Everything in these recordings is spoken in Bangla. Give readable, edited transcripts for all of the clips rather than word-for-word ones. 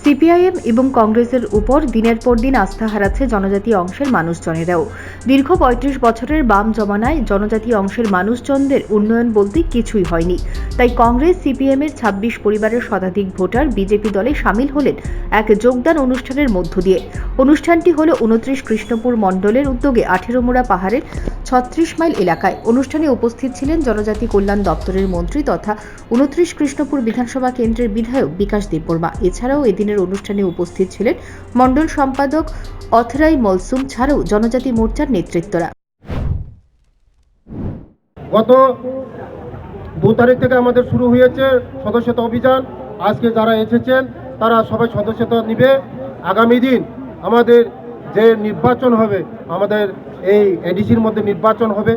সিপিআইএম এবং কংগ্রেসের উপর দিনের পর দিন আস্থা হারাচ্ছে জনজাতি অংশের মানুষজনেরাও। দীর্ঘ ৩৫ বছরের বাম জমানায় জনজাতি অংশের মানুষজনদের উন্নয়ন বলতে কিছুই হয়নি। তাই কংগ্রেস সিপিএমের ২৬ পরিবারের শতাধিক ভোটার বিজেপি দলে সামিল হলেন এক যোগদান অনুষ্ঠানের মধ্য দিয়ে। অনুষ্ঠানটি হল ২৯ কৃষ্ণপুর মণ্ডলের উদ্যোগে ১৮ পাহাড়ের ৩৬ মাইল এলাকায়। অনুষ্ঠানে উপস্থিত ছিলেন জনজাতি কল্যাণ দপ্তরের মন্ত্রী তথা ২৯ কৃষ্ণপুর বিধানসভা কেন্দ্রের বিধায়ক বিকাশ দেববর্মা। এছাড়াও এদিনের অনুষ্ঠানে উপস্থিত ছিলেন মণ্ডল সম্পাদক অথরাই মলসুম ছাড়াও জনজাতি মোর্চার নেতৃত্বরা। গত ২ তারিখ থেকে আমাদের শুরু হয়েছে সদস্যতা অভিযান। আজকে যারা এসেছেন তারা সবাই সদস্যতা নিবে। আগামী দিন আমাদের যে নির্বাচন হবে, আমাদের এই এডিসির মধ্যে নির্বাচন হবে।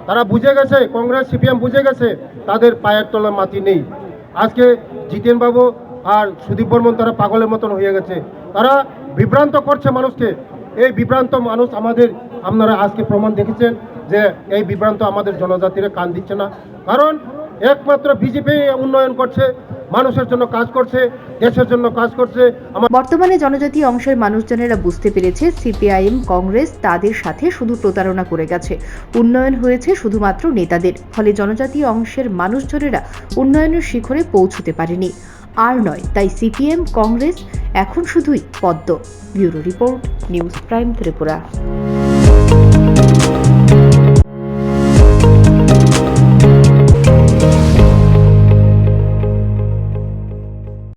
তারা বুঝে গেছে, কংগ্রেস সিপিএম বুঝে গেছে তাদের পায়ের তলায় মাটি নেই। আজকে জিতেনবাবু আর সুদীপ বর্মন তারা পাগলের মতন হয়ে গেছে। তারা বিভ্রান্ত করছে মানুষকে। এই বিভ্রান্ত মানুষ আপনারা আজকে প্রমাণ দেখেছেন যে এই বিভ্রান্ত আমাদের জনজাতিরা কান দিচ্ছে না। কারণ একমাত্র বিজেপি উন্নয়ন করছে, মানুষের জন্য কাজ করছে, দেশের জন্য কাজ করছে। বর্তমানে জনজাতি অংশের মানুষজনেরা বুঝতে পেরেছে সিপিআইএম কংগ্রেস তাদের সাথে শুধু প্রতারণা করে গেছে। উন্নয়ন হয়েছে শুধুমাত্র নেতাদের, ফলে জনজাতি অংশের মানুষজনেরা উন্নয়নের শিখরে পৌঁছতে পারেনি। আর নয়, তাই সিপিএম কংগ্রেস এখন শুধুই পদ্ম। Bureau report, news prime Tripura.